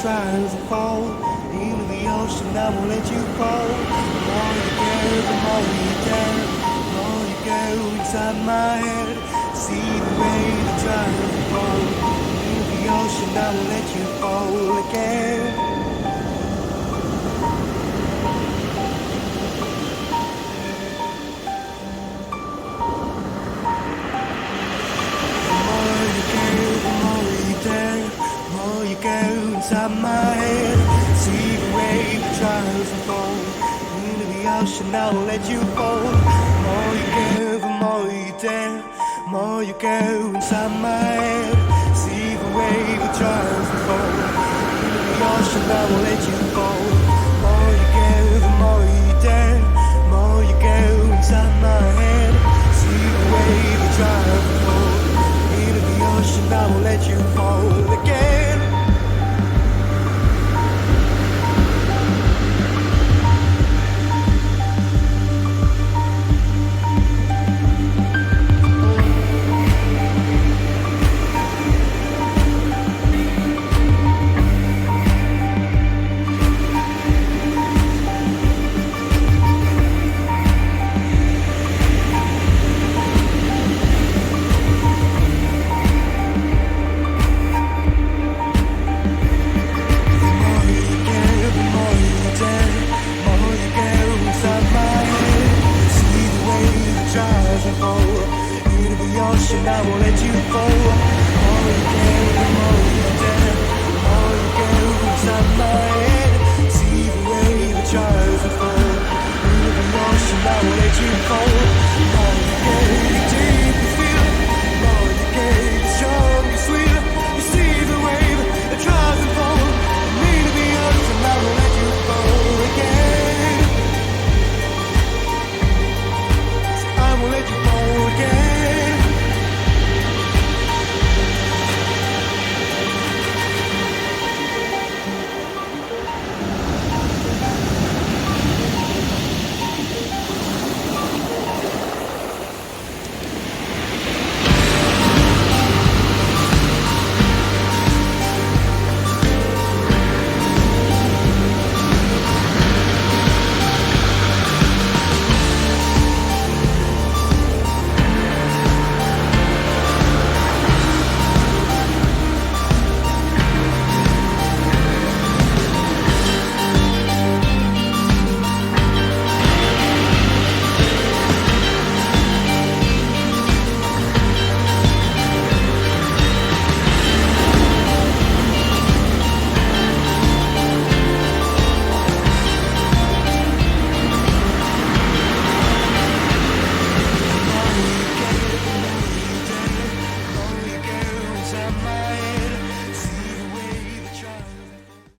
trials unfold into the ocean, I won't let you fall. The more you go, the more you dare. The more you go inside my head, see the way the trials unfold into the ocean, I won't let you fall again. Inside my head, see the way the trials unfold into the ocean, I won't let you fall. The more you go, the more you dare. The more you go inside my head, see the way the trials unfold into the ocean, I won't let you fall. The more you go, the more you dare. The more you go inside my head, see the way the trials unfold into the ocean, I won't let you fall again. I won't let you fall. The more you care, the more you dare. The more you go inside my head, see the way the trials unfold into the ocean, I won't let you fall.